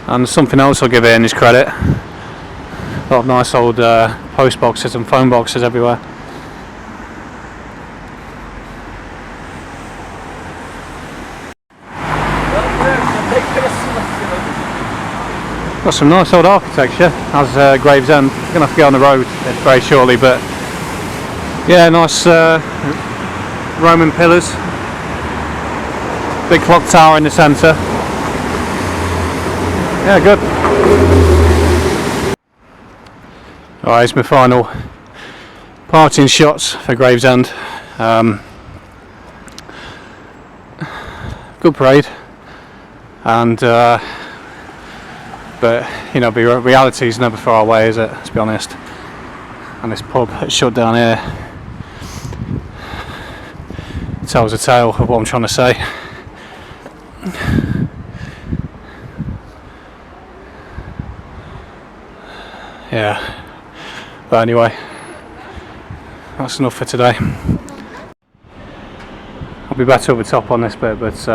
And something else I'll give Ian his credit. A lot of nice old post boxes and phone boxes everywhere. Got some nice old architecture as Gravesend. We're going to have to get on the road very shortly, but yeah, nice Roman pillars. Big clock tower in the centre. Yeah, good. Alright, here's my final parting shots for Gravesend. Good parade, and but you know, reality is never far away, is it? Let's be honest. And this pub that's shut down here tells a tale of what I'm trying to say. Yeah, but anyway, that's enough for today. I'll be better over the top on this bit, but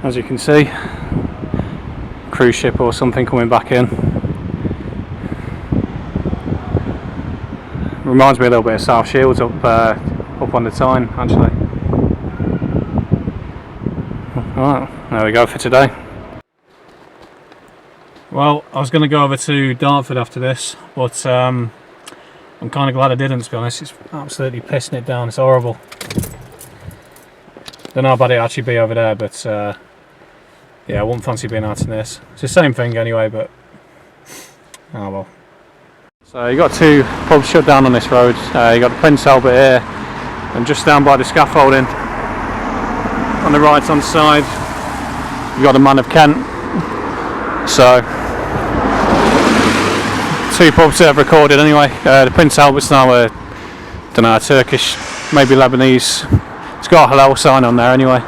as you can see, cruise ship or something coming back in. Reminds me a little bit of South Shields up on the Tyne, actually. Alright, there we go for today. Well, I was going to go over to Dartford after this, but I'm kind of glad I didn't, to be honest. It's absolutely pissing it down, it's horrible. Don't know how bad it'd actually be over there, but yeah, I wouldn't fancy being out in this. It's the same thing anyway, but oh well. So you got two pubs shut down on this road. You got the Prince Albert here, and just down by the scaffolding on the right hand side you got the Man of Kent. So two pubs that I've recorded anyway. The Prince Albert's now a, don't know, Turkish, maybe Lebanese. It's got a halal sign on there anyway.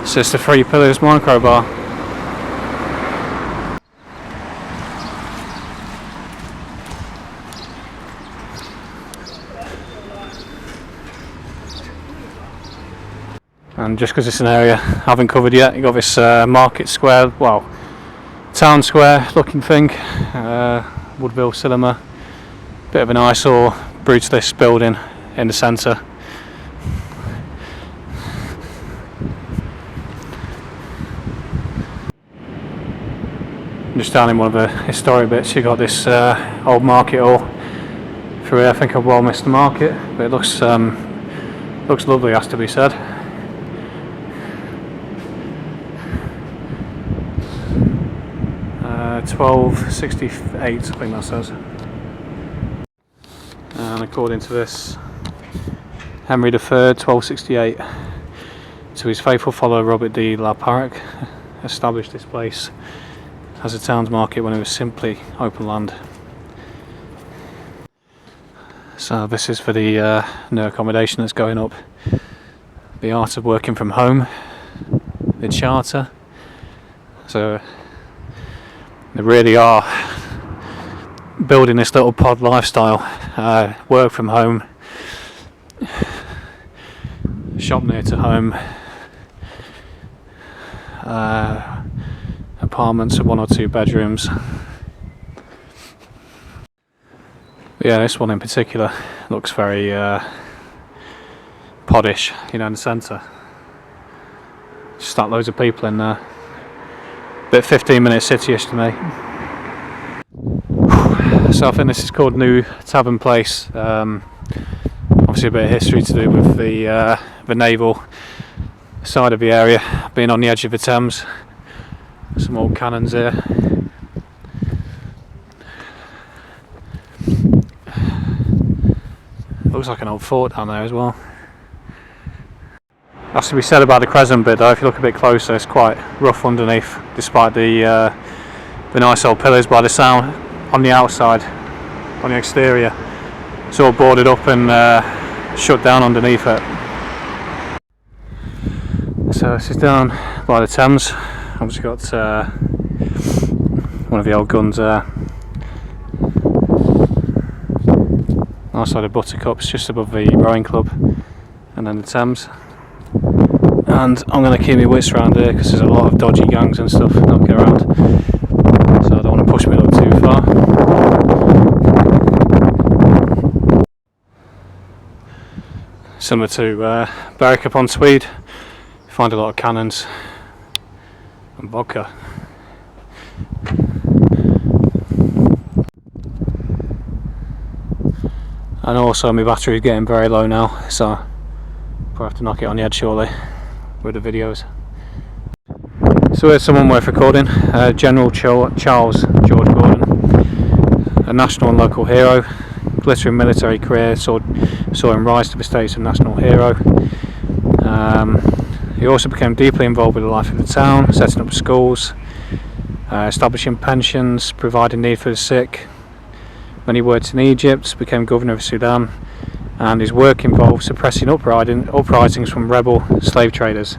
It's just a 3 pillars micro bar. And just because it's an area I haven't covered yet, you got this market square, well, town square looking thing, Woodville Cinema, bit of an eyesore, brutalist building in the centre. Just down in one of the historic bits, you got this old market hall. Through here, I think I've well missed the market, but it looks lovely, has to be said. $12.68, I think that says. And according to this, Henry III, 1268, to his faithful follower Robert de la Parrac, established this place as a town's market when it was simply open land. So this is for the new accommodation that's going up. The art of working from home, the charter. So they really are building this little pod lifestyle, work from home, shop near to home, apartments of 1 or 2 bedrooms. But yeah, this one in particular looks very poddish, you know, in the centre. Just like loads of people in there. Bit 15-minute city-ish to me. So I think this is called New Tavern Place. Obviously a bit of history to do with the naval side of the area, being on the edge of the Thames. Some old cannons here. Looks like an old fort down there as well. Has to be said about the crescent bit though, if you look a bit closer it's quite rough underneath, despite the nice old pillars by the sound on the outside, on the exterior. It's all boarded up and shut down underneath it. So this is down by the Thames. Obviously got One of the old guns there. Outside of Buttercups, just above the rowing club, and then the Thames. And I'm going to keep my wits around here because there's a lot of dodgy gangs and stuff knocking around, so I don't want to push my luck too far. Similar to Berwick-upon-Tweed, you find a lot of cannons and vodka. And also my battery is getting very low now, so I'll probably have to knock it on the head shortly with the videos. So here's someone worth recording, General Charles George Gordon, a national and local hero, glittering military career saw him rise to the status of national hero. He also became deeply involved with the life of the town, setting up schools, establishing pensions, providing need for the sick. When he worked in Egypt, became governor of Sudan, and his work involved suppressing uprisings from rebel slave traders.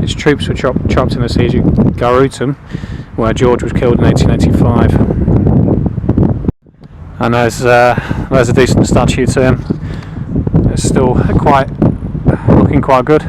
His troops were chopped in the siege of Garutum, where George was killed in 1885. And there's a decent statue to him. It's still looking quite good.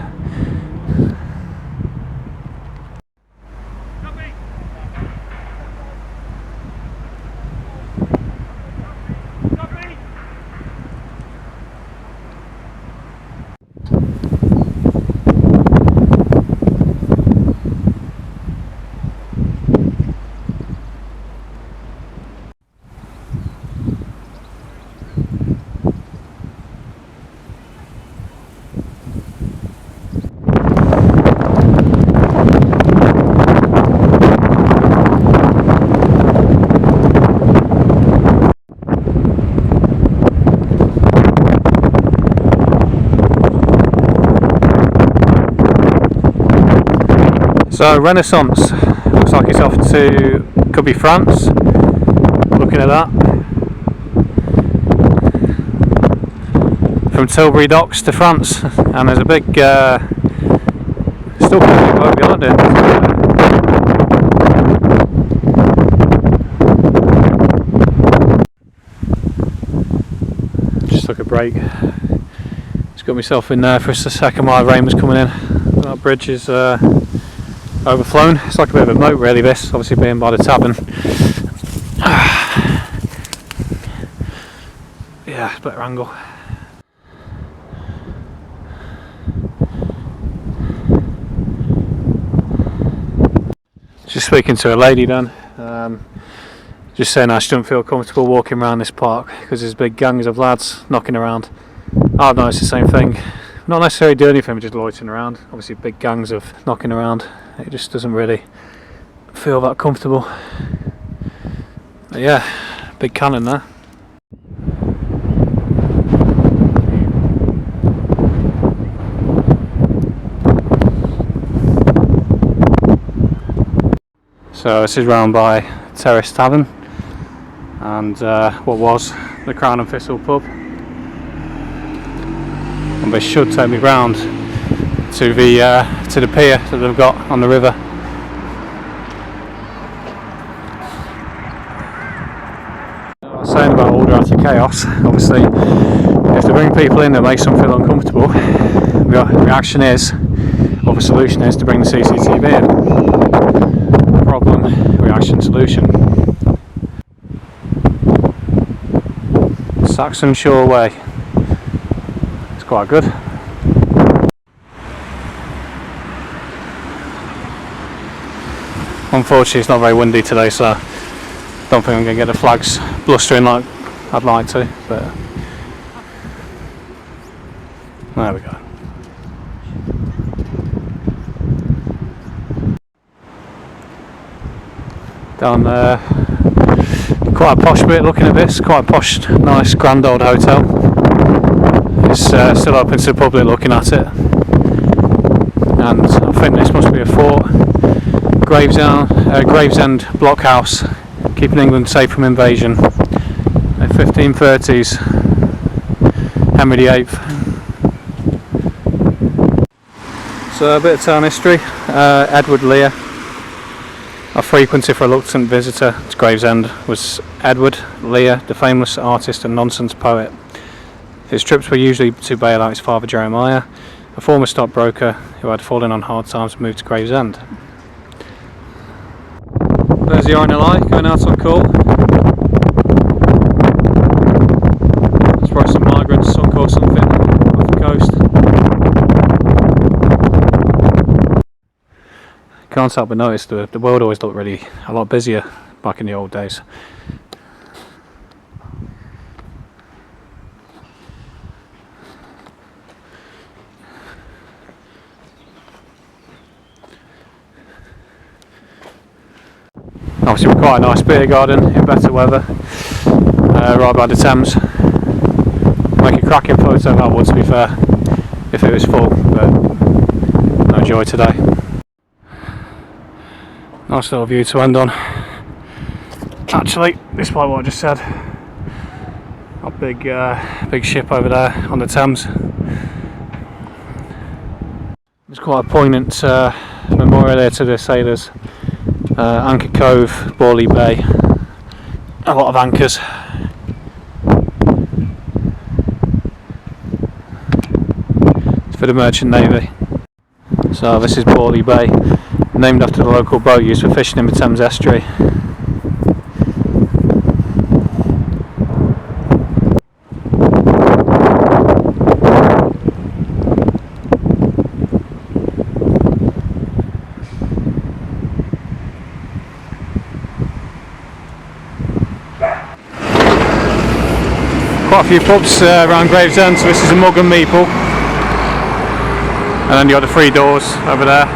So Renaissance, looks like it's off to, could be France, looking at that. From Tilbury Docks to France, and there's a big, still quite a big boat behind it. Just took a break. Just got myself in there for a second while the rain was coming in. That bridge is overflown. It's like a bit of a moat really, this, obviously being by the tavern. Yeah, it's a better angle. Just speaking to a lady then, just saying I shouldn't feel comfortable walking around this park because there's big gangs of lads knocking around. I've noticed the same thing. Not necessarily doing anything, but just loitering around. Obviously big gangs of knocking around. It just doesn't really feel that comfortable. But yeah, big cannon there. So this is round by Terrace Tavern and what was the Crown and Thistle pub. And they should take me round to the pier that they've got on the river. I was saying about order out of chaos. Obviously, if they bring people in that makes them feel uncomfortable, the reaction is, or the solution is, to bring the CCTV in. Problem, reaction, solution. Saxon Shore Way. It's quite good. Unfortunately it's not very windy today, so I don't think I'm going to get the flags blustering like I'd like to, but there we go. Down there, quite a posh bit looking at this, quite a posh, nice grand old hotel. It's still open to the public looking at it, and I think this must be a fort. Gravesend blockhouse, keeping England safe from invasion. The 1530s, Henry VIII. So a bit of town history. Edward Lear. A frequented reluctant visitor to Gravesend was Edward Lear, the famous artist and nonsense poet. His trips were usually to bail out his father Jeremiah, a former stockbroker who had fallen on hard times and moved to Gravesend. There's the RNLI going out on call. There's probably some migrants sunk or something off the coast. Can't help but notice the world always looked really a lot busier back in the old days. Obviously we've quite a nice beer garden in better weather, right by the Thames. Make a cracking photo that would, to be fair, if it was full, but no joy today. Nice little view to end on. Actually, despite what I just said, a big ship over there on the Thames. There's quite a poignant memorial there to the sailors. Anchor Cove, Borley Bay, a lot of anchors. It's for the Merchant Navy. So this is Borley Bay, named after the local boat used for fishing in the Thames estuary. Quite a few pubs around Gravesend, so this is a Mug and Meeple, and then you got the 3 doors over there.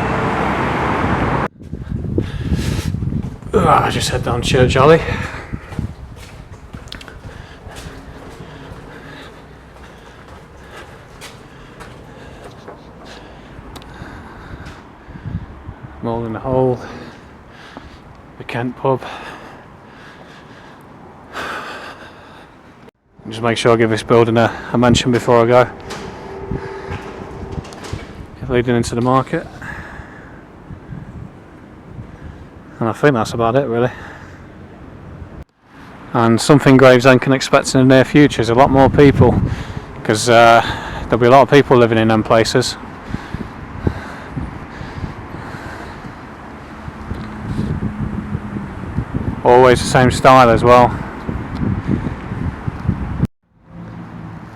I just head down Church Alley. Mole in the Hole, the Kent pub. Just make sure I give this building a mention before I go. Leading into the market. And I think that's about it really. And something Gravesend can expect in the near future is a lot more people, because there'll be a lot of people living in them places. Always the same style as well.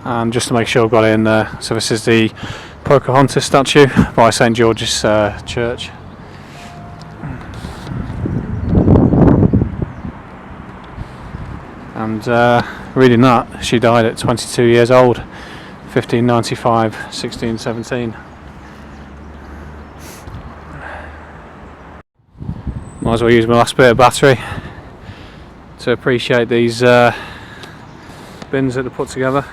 And just to make sure I've got it in there, so this is the Pocahontas statue by St George's Church. And reading that, she died at 22 years old, 1595, 1617. Might as well use my last bit of battery to appreciate these bins that they put together.